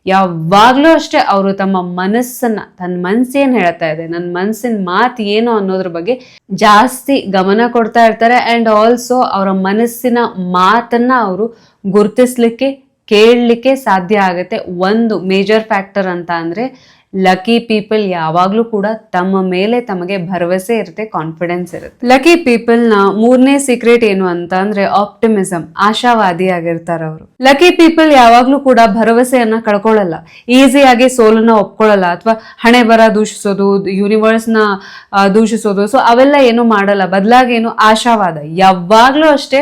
ಯಾವಾಗಲೂ ಅಷ್ಟೇ ಅವರು ತಮ್ಮ ಮನಸ್ಸನ್ನ, ತನ್ನ ಮನಸ್ಸೇನು ಹೇಳ್ತಾ ಇದೆ, ನನ್ನ ಮನಸ್ಸಿನ ಮಾತು ಏನು ಅನ್ನೋದ್ರ ಬಗ್ಗೆ ಜಾಸ್ತಿ ಗಮನ ಕೊಡ್ತಾ ಇರ್ತಾರೆ. ಆ್ಯಂಡ್ ಆಲ್ಸೋ ಅವರ ಮನಸ್ಸಿನ ಮಾತನ್ನ ಅವರು ಗುರುತಿಸ್ಲಿಕ್ಕೆ, ಕೇಳಲಿಕ್ಕೆ ಸಾಧ್ಯ ಆಗುತ್ತೆ. ಒಂದು ಮೇಜರ್ ಫ್ಯಾಕ್ಟರ್ ಅಂತ ಅಂದರೆ ಲಕ್ಕಿ ಪೀಪಲ್ ಯಾವಾಗಲೂ ಕೂಡ ತಮ್ಮ ಮೇಲೆ ತಮಗೆ ಭರವಸೆ ಇರುತ್ತೆ, ಕಾನ್ಫಿಡೆನ್ಸ್ ಇರುತ್ತೆ. ಲಕ್ಕಿ ಪೀಪಲ್ನ ಮೂರನೇ ಸೀಕ್ರೆಟ್ ಏನು ಅಂತ ಅಂದ್ರೆ ಆಪ್ಟಿಮಿಸಮ್, ಆಶಾವಾದಿಯಾಗಿರ್ತಾರೆ ಅವರು. ಲಕ್ಕಿ ಪೀಪಲ್ ಯಾವಾಗಲೂ ಕೂಡ ಭರವಸೆಯನ್ನ ಕಳ್ಕೊಳ್ಳಲ್ಲ, ಈಸಿಯಾಗಿ ಸೋಲನ್ನ ಒಪ್ಕೊಳ್ಳಲ್ಲ ಅಥವಾ ಹಣೆ ಬರ ದೂಷಿಸೋದು, ಯೂನಿವರ್ಸ್ನ ದೂಷಿಸೋದು, ಸೊ ಅವೆಲ್ಲ ಏನು ಮಾಡಲ್ಲ. ಬದಲಾಗಿ ಏನು ಆಶಾವಾದ, ಯಾವಾಗಲೂ ಅಷ್ಟೇ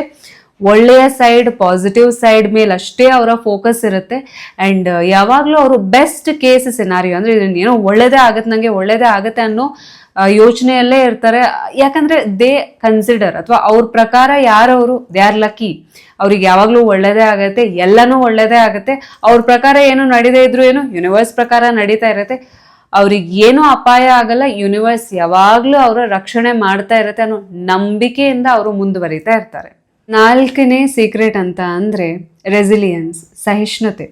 ಒಳ್ಳೆಯ ಸೈಡ್, ಪಾಸಿಟಿವ್ ಸೈಡ್ ಮೇಲೆ ಅಷ್ಟೇ ಅವರ ಫೋಕಸ್ ಇರುತ್ತೆ. ಆ್ಯಂಡ್ ಯಾವಾಗಲೂ ಅವರು ಬೆಸ್ಟ್ ಕೇಸ್ ಸಿನಾರಿಯೋ ಅಂದರೆ ಇದರಿಂದ ಏನೋ ಒಳ್ಳೇದೇ ಆಗುತ್ತೆ, ನನಗೆ ಒಳ್ಳೇದೇ ಆಗುತ್ತೆ ಅನ್ನೋ ಯೋಚನೆಯಲ್ಲೇ ಇರ್ತಾರೆ. ಯಾಕಂದರೆ ದೇ ಕನ್ಸಿಡರ್ ಅಥವಾ ಅವ್ರ ಪ್ರಕಾರ ಯಾರವರು, ದೇ ಆರ್ ಲಕ್ಕಿ, ಅವ್ರಿಗೆ ಯಾವಾಗಲೂ ಒಳ್ಳೇದೇ ಆಗುತ್ತೆ, ಎಲ್ಲನೂ ಒಳ್ಳೇದೇ ಆಗುತ್ತೆ. ಅವ್ರ ಪ್ರಕಾರ ಏನು ನಡೀದೇ ಇದ್ರು ಏನು ಯೂನಿವರ್ಸ್ ಪ್ರಕಾರ ನಡೀತಾ ಇರುತ್ತೆ. ಅವ್ರಿಗೆ ಏನೂ ಅಪಾಯ ಆಗಲ್ಲ, ಯೂನಿವರ್ಸ್ ಯಾವಾಗಲೂ ಅವರ ರಕ್ಷಣೆ ಮಾಡ್ತಾ ಇರುತ್ತೆ ಅನ್ನೋ ನಂಬಿಕೆಯಿಂದ ಅವರು ಮುಂದುವರಿತಾ ಇರ್ತಾರೆ. ನಾಲ್ಕನೇ ಸೀಕ್ರೆಟ್ ಅಂತ ಅಂದರೆ ರೆಸಿಲಿಯನ್ಸ್, ಸಹಿಷ್ಣುತೆ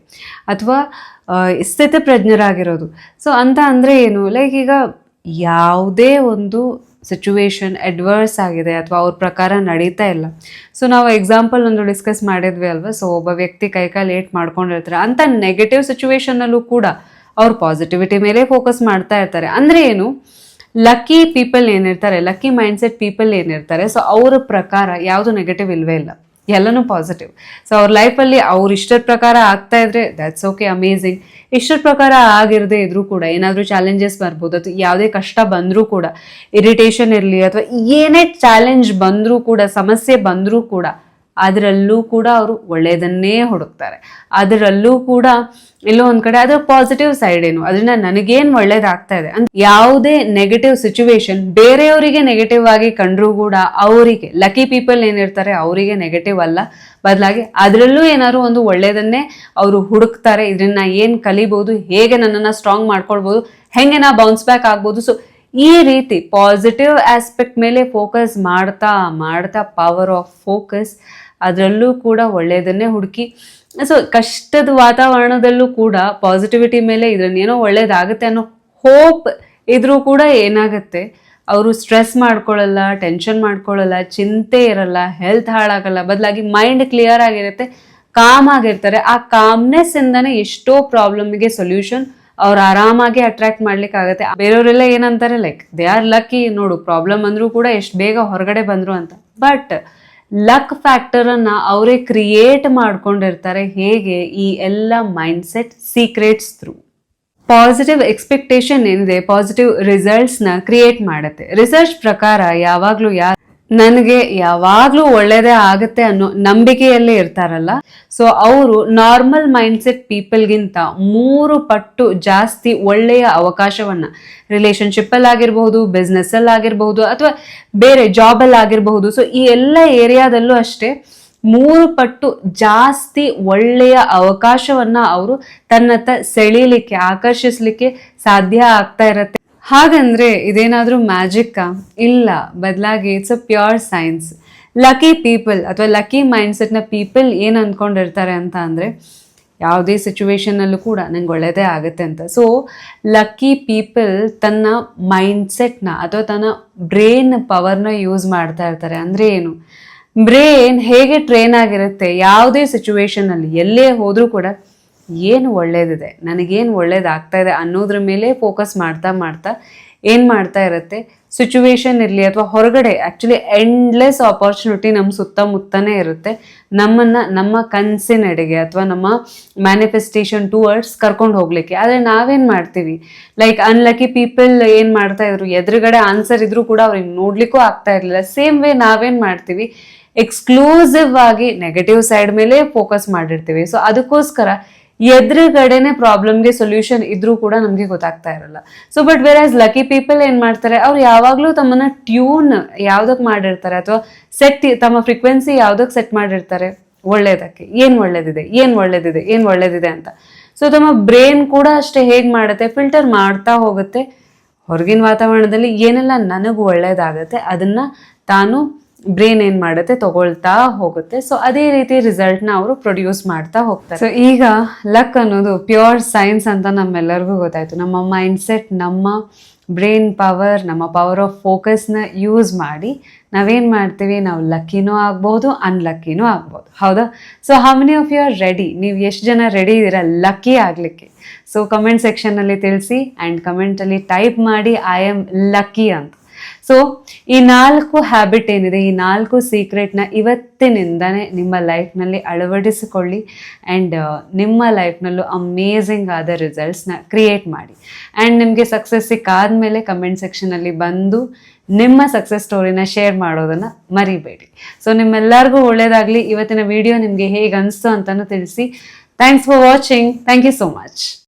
ಅಥವಾ ಸ್ಥಿತಪ್ರಜ್ಞರಾಗಿರೋದು. ಸೊ ಅಂತ ಅಂದರೆ ಏನು, ಲೈಕ್ ಈಗ ಯಾವುದೇ ಒಂದು ಸಿಚುವೇಶನ್ ಅಡ್ವರ್ಸ್ ಆಗಿದೆ ಅಥವಾ ಅವ್ರ ಪ್ರಕಾರ ನಡೀತಾ ಇಲ್ಲ. ಸೊ ನಾವು ಎಕ್ಸಾಂಪಲ್ ಒಂದು ಡಿಸ್ಕಸ್ ಮಾಡಿದ್ವಿ ಅಲ್ವಾ, ಸೊ ಒಬ್ಬ ವ್ಯಕ್ತಿ ಕೈಕಾಲು ಏಟ್ ಮಾಡ್ಕೊಂಡಿರ್ತಾರೆ, ಅಂಥ ನೆಗೆಟಿವ್ ಸಿಚುವೇಶನ್ನಲ್ಲೂ ಕೂಡ ಅವ್ರು ಪಾಸಿಟಿವಿಟಿ ಮೇಲೆ ಫೋಕಸ್ ಮಾಡ್ತಾ ಇರ್ತಾರೆ. ಅಂದರೆ ಏನು, ಲಕ್ಕಿ ಪೀಪಲ್ ಏನಿರ್ತಾರೆ, ಲಕ್ಕಿ ಮೈಂಡ್ಸೆಟ್ ಪೀಪಲ್ ಏನಿರ್ತಾರೆ, ಸೊ ಅವ್ರ ಪ್ರಕಾರ ಯಾವುದು ನೆಗೆಟಿವ್ ಇಲ್ವೇ ಇಲ್ಲ, ಎಲ್ಲನೂ ಪಾಸಿಟಿವ್. ಸೊ ಅವ್ರ ಲೈಫಲ್ಲಿ ಅವ್ರು ಇಷ್ಟರ ಪ್ರಕಾರ ಆಗ್ತಾ ಇದ್ರೆ ದ್ಯಾಟ್ಸ್ ಓಕೆ, ಅಮೇಝಿಂಗ್. ಇಷ್ಟರ ಪ್ರಕಾರ ಆಗಿರದೇ ಇದ್ರೂ ಕೂಡ ಏನಾದರೂ ಚಾಲೆಂಜಸ್ ಬರ್ಬೋದು ಅಥವಾ ಯಾವುದೇ ಕಷ್ಟ ಬಂದರೂ ಕೂಡ, ಇರಿಟೇಷನ್ ಇರಲಿ ಅಥವಾ ಏನೇ ಚಾಲೆಂಜ್ ಬಂದರೂ ಕೂಡ, ಸಮಸ್ಯೆ ಬಂದರೂ ಕೂಡ ಅದರಲ್ಲೂ ಕೂಡ ಅವರು ಒಳ್ಳೆಯದನ್ನೇ ಹುಡುಕ್ತಾರೆ. ಅದರಲ್ಲೂ ಕೂಡ ಎಲ್ಲೋ ಒಂದು ಕಡೆ ಅದರ ಪಾಸಿಟಿವ್ ಸೈಡ್ ಏನು, ಅದರಿಂದ ನನಗೇನು ಒಳ್ಳೇದಾಗ್ತಾ ಇದೆ ಅಂತ ಯಾವುದೇ ನೆಗೆಟಿವ್ ಸಿಚುವೇಶನ್ ಬೇರೆಯವರಿಗೆ ನೆಗೆಟಿವ್ ಆಗಿ ಕಂಡ್ರೂ ಕೂಡ ಅವರಿಗೆ, ಲಕ್ಕಿ ಪೀಪಲ್ ಏನಿರ್ತಾರೆ ಅವರಿಗೆ ನೆಗೆಟಿವ್ ಅಲ್ಲ, ಬದಲಾಗಿ ಅದರಲ್ಲೂ ಏನಾದ್ರು ಒಂದು ಒಳ್ಳೆಯದನ್ನೇ ಅವರು ಹುಡುಕ್ತಾರೆ. ಇದನ್ನ ಏನು ಕಲಿಬೋದು, ಹೇಗೆ ನನ್ನನ್ನು ಸ್ಟ್ರಾಂಗ್ ಮಾಡ್ಕೊಳ್ಬೋದು, ಹೆಂಗೆ ನಾ ಬೌನ್ಸ್ ಬ್ಯಾಕ್ ಆಗ್ಬೋದು. ಸೊ ಈ ರೀತಿ ಪಾಸಿಟಿವ್ ಆಸ್ಪೆಕ್ಟ್ ಮೇಲೆ ಫೋಕಸ್ ಮಾಡ್ತಾ ಮಾಡ್ತಾ ಪವರ್ ಆಫ್ ಫೋಕಸ್, ಅದರಲ್ಲೂ ಕೂಡ ಒಳ್ಳೆಯದನ್ನೇ ಹುಡುಕಿ. ಸೊ ಕಷ್ಟದ ವಾತಾವರಣದಲ್ಲೂ ಕೂಡ ಪಾಸಿಟಿವಿಟಿ ಮೇಲೆ ಇದನ್ನೇನೋ ಒಳ್ಳೇದಾಗುತ್ತೆ ಅನ್ನೋ ಹೋಪ್ ಇದ್ರೂ ಕೂಡ ಏನಾಗುತ್ತೆ, ಅವರು ಸ್ಟ್ರೆಸ್ ಮಾಡ್ಕೊಳ್ಳಲ್ಲ, ಟೆನ್ಷನ್ ಮಾಡ್ಕೊಳ್ಳಲ್ಲ, ಚಿಂತೆ ಇರಲ್ಲ, ಹೆಲ್ತ್ ಹಾಳಾಗಲ್ಲ, ಬದಲಾಗಿ ಮೈಂಡ್ ಕ್ಲಿಯರ್ ಆಗಿರುತ್ತೆ, ಕಾಮ್ ಆಗಿರ್ತಾರೆ. ಆ ಕಾಮ್ನೆಸ್ ಇಂದಾನೆ ಎಷ್ಟೋ ಪ್ರಾಬ್ಲಮ್ಗೆ ಸೊಲ್ಯೂಷನ್ ಅವ್ರು ಆರಾಮಾಗಿ ಅಟ್ರಾಕ್ಟ್ ಮಾಡ್ಲಿಕ್ಕೆ ಆಗುತ್ತೆ. ಬೇರೆಯವರೆಲ್ಲ ಏನಂತಾರೆ, ಲೈಕ್ ದೇ ಆರ್ ಲಕ್ಕಿ, ನೋಡು ಪ್ರಾಬ್ಲಮ್ ಅಂದ್ರೂ ಕೂಡ ಎಷ್ಟು ಬೇಗ ಹೊರಗಡೆ ಬಂದ್ರು ಅಂತ. ಬಟ್ ಲಕ್ ಫ್ಯಾಕ್ಟರ್ ಅನ್ನ ಅವರೇ ಕ್ರಿಯೇಟ್ ಮಾಡ್ಕೊಂಡಿರ್ತಾರೆ. ಹೇಗೆ? ಈ ಎಲ್ಲ mindset secrets through. Positive expectation ಏನಿದೆ ಪಾಸಿಟಿವ್ ರಿಸಲ್ಟ್ಸ್ನ ಕ್ರಿಯೇಟ್ ಮಾಡುತ್ತೆ. ರಿಸರ್ಚ್ ಪ್ರಕಾರ ಯಾವಾಗಲೂ ನನಗೆ ಯಾವಾಗಲೂ ಒಳ್ಳೇದೇ ಆಗುತ್ತೆ ಅನ್ನೋ ನಂಬಿಕೆಯಲ್ಲೇ ಇರ್ತಾರಲ್ಲ, ಸೊ ಅವರು ನಾರ್ಮಲ್ ಮೈಂಡ್ಸೆಟ್ ಪೀಪಲ್ಗಿಂತ 3 ಪಟ್ಟು ಜಾಸ್ತಿ ಒಳ್ಳೆಯ ಅವಕಾಶವನ್ನ ರಿಲೇಶನ್ಶಿಪ್ಪಲ್ಲಿ ಆಗಿರಬಹುದು, ಬಿಸ್ನೆಸ್ಸಲ್ಲಿ ಆಗಿರಬಹುದು, ಅಥವಾ ಬೇರೆ ಜಾಬಲ್ಲಿ ಆಗಿರಬಹುದು. ಸೊ ಈ ಎಲ್ಲ ಏರಿಯಾದಲ್ಲೂ ಅಷ್ಟೇ 3 ಪಟ್ಟು ಜಾಸ್ತಿ ಒಳ್ಳೆಯ ಅವಕಾಶವನ್ನ ಅವರು ತನ್ನತ್ತ ಸೆಳೀಲಿಕ್ಕೆ, ಆಕರ್ಷಿಸ್ಲಿಕ್ಕೆ ಸಾಧ್ಯ ಆಗ್ತಾ ಇರತ್ತೆ. ಹಾಗಂದ್ರೆ ಇದೇನಾದ್ರೂ ಮ್ಯಾಜಿಕ್ಕಾ? ಇಲ್ಲ, ಬದಲಾಗಿ it's a pure science. Lucky people ಅಥವಾ ಲಕ್ಕಿ ಮೈಂಡ್ಸೆಟ್ನ ಪೀಪಲ್ ಏನು ಅಂದ್ಕೊಂಡಿರ್ತಾರೆ ಅಂತ ಅಂದರೆ, ಯಾವುದೇ ಸಿಚುವೇಶನಲ್ಲೂ ಕೂಡ ನಂಗೆ ಒಳ್ಳೆಯದೇ ಆಗುತ್ತೆ ಅಂತ. ಸೊ ಲಕ್ಕಿ ಪೀಪಲ್ ತನ್ನ ಮೈಂಡ್ಸೆಟ್ನ ಅಥವಾ ತನ್ನ ಬ್ರೈನ್ ಪವರ್ನ ಯೂಸ್ ಮಾಡ್ತಾ ಇರ್ತಾರೆ. ಅಂದರೆ ಏನು? ಬ್ರೈನ್ ಹೇಗೆ ಟ್ರೈನ್ ಆಗಿರುತ್ತೆ, ಯಾವುದೇ ಸಿಚುವೇಶನಲ್ಲಿ ಎಲ್ಲೇ ಹೋದರೂ ಕೂಡ ಏನು ಒಳ್ಳೇದಿದೆ, ನನಗೇನು ಒಳ್ಳೇದಾಗ್ತಾ ಇದೆ ಅನ್ನೋದ್ರ ಮೇಲೆ ಫೋಕಸ್ ಮಾಡ್ತಾ ಮಾಡ್ತಾ ಏನು ಮಾಡ್ತಾ ಇರುತ್ತೆ, ಸಿಚುವೇಶನ್ ಇರಲಿ ಅಥವಾ ಹೊರಗಡೆ, ಆ್ಯಕ್ಚುಲಿ ಎಂಡ್ಲೆಸ್ ಆಪರ್ಚುನಿಟಿ ನಮ್ಮ ಸುತ್ತಮುತ್ತನೇ ಇರುತ್ತೆ ನಮ್ಮನ್ನು ನಮ್ಮ ಕನಸಿನೆಡೆಗೆ ಅಥವಾ ನಮ್ಮ ಮ್ಯಾನಿಫೆಸ್ಟೇಷನ್ ಟುವರ್ಡ್ಸ್ ಕರ್ಕೊಂಡು ಹೋಗ್ಲಿಕ್ಕೆ. ಆದರೆ ನಾವೇನು ಮಾಡ್ತೀವಿ, ಲೈಕ್ ಅನ್ಲಕ್ಕಿ ಪೀಪಲ್ ಏನು ಮಾಡ್ತಾ ಇದ್ರು, ಎದುರುಗಡೆ ಆನ್ಸರ್ ಇದ್ರೂ ಕೂಡ ಅವ್ರಿಗೆ ನೋಡ್ಲಿಕ್ಕೂ ಆಗ್ತಾ ಇರಲಿಲ್ಲ. ಸೇಮ್ ವೇ ನಾವೇನು ಮಾಡ್ತೀವಿ, ಎಕ್ಸ್ಕ್ಲೂಸಿವ್ ಆಗಿ ನೆಗೆಟಿವ್ ಸೈಡ್ ಮೇಲೆ ಫೋಕಸ್ ಮಾಡಿರ್ತೀವಿ. ಸೊ ಅದಕ್ಕೋಸ್ಕರ ಎದುರುಗಡೆನೆ ಪ್ರಾಬ್ಲಮ್ಗೆ ಸೊಲ್ಯೂಷನ್ ಇದ್ರೂ ಕೂಡ ನಮಗೆ ಗೊತ್ತಾಗ್ತಾ ಇರಲ್ಲ. So but where as lucky people ಏನು ಮಾಡ್ತಾರೆ, ಅವ್ರು ಯಾವಾಗಲೂ ತಮ್ಮನ್ನ ಟ್ಯೂನ್ ಯಾವುದಕ್ಕೆ ಮಾಡಿರ್ತಾರೆ ಅಥವಾ ತಮ್ಮ ಫ್ರೀಕ್ವೆನ್ಸಿ ಯಾವುದಕ್ಕೆ ಸೆಟ್ ಮಾಡಿರ್ತಾರೆ, ಒಳ್ಳೇದಕ್ಕೆ. ಏನು ಒಳ್ಳೇದಿದೆ, ಏನು ಒಳ್ಳೇದಿದೆ, ಏನು ಒಳ್ಳೇದಿದೆ ಅಂತ. ಸೊ ತಮ್ಮ ಬ್ರೈನ್ ಕೂಡ ಅಷ್ಟೇ ಹೇಗೆ ಮಾಡುತ್ತೆ, ಫಿಲ್ಟರ್ ಮಾಡ್ತಾ ಹೋಗುತ್ತೆ. ಹೊರಗಿನ ವಾತಾವರಣದಲ್ಲಿ ಏನೆಲ್ಲ ನನಗೆ ಒಳ್ಳೇದಾಗತ್ತೆ ಅದನ್ನ ತಾನು ಬ್ರೈನ್ ಏನು ಮಾಡುತ್ತೆ, ತಗೊಳ್ತಾ ಹೋಗುತ್ತೆ. ಸೊ ಅದೇ ರೀತಿ ರಿಸಲ್ಟ್ನ ಅವರು ಪ್ರೊಡ್ಯೂಸ್ ಮಾಡ್ತಾ ಹೋಗ್ತಾರೆ. ಸೊ ಈಗ ಲಕ್ ಅನ್ನೋದು ಪ್ಯೂರ್ ಸೈನ್ಸ್ ಅಂತ ನಮ್ಮೆಲ್ಲರಿಗೂ ಗೊತ್ತಾಯ್ತು. ನಮ್ಮ ಮೈಂಡ್ಸೆಟ್, ನಮ್ಮ ಬ್ರೈನ್ ಪವರ್, ನಮ್ಮ ಪವರ್ ಆಫ್ ಫೋಕಸ್ನ ಯೂಸ್ ಮಾಡಿ ನಾವೇನು ಮಾಡ್ತೀವಿ, ನಾವು ಲಕ್ಕಿನೂ ಆಗ್ಬೋದು, ಅನ್ಲಕ್ಕಿನೂ ಆಗ್ಬೋದು. ಹೌದಾ? So how many of you are ready? ನೀವು ಎಷ್ಟು ಜನ ರೆಡಿ ಇದ್ದೀರಾ ಲಕ್ಕಿ ಆಗಲಿಕ್ಕೆ? ಸೊ ಕಮೆಂಟ್ ಸೆಕ್ಷನ್ನಲ್ಲಿ ತಿಳಿಸಿ ಆ್ಯಂಡ್ ಕಮೆಂಟಲ್ಲಿ ಟೈಪ್ ಮಾಡಿ ಐ ಆಮ್ ಲಕ್ಕಿ ಅಂತ. ಸೊ ಈ 4 ಹ್ಯಾಬಿಟ್ ಏನಿದೆ, ಈ 4 ಸೀಕ್ರೆಟ್ನ ಇವತ್ತಿನಿಂದನೇ ನಿಮ್ಮ ಲೈಫ್ನಲ್ಲಿ ಅಳವಡಿಸಿಕೊಳ್ಳಿ ಆ್ಯಂಡ್ ನಿಮ್ಮ ಲೈಫ್ನಲ್ಲೂ ಅಮೇಝಿಂಗ್ ಆದ ರಿಸಲ್ಟ್ಸ್ನ ಕ್ರಿಯೇಟ್ ಮಾಡಿ. ಆ್ಯಂಡ್ ನಿಮಗೆ ಸಕ್ಸಸ್ ಸಿಕ್ಕಾದ್ಮೇಲೆ ಕಮೆಂಟ್ ಸೆಕ್ಷನಲ್ಲಿ ಬಂದು ನಿಮ್ಮ ಸಕ್ಸಸ್ ಸ್ಟೋರಿನ ಶೇರ್ ಮಾಡೋದನ್ನು ಮರಿಬೇಡಿ. ಸೊ ನಿಮ್ಮೆಲ್ಲರಿಗೂ ಒಳ್ಳೆಯದಾಗಲಿ. ಇವತ್ತಿನ ವಿಡಿಯೋ ನಿಮಗೆ ಹೇಗೆ ಅನಿಸ್ತು ಅಂತಲೂ ತಿಳಿಸಿ. Thanks for watching. Thank you so much.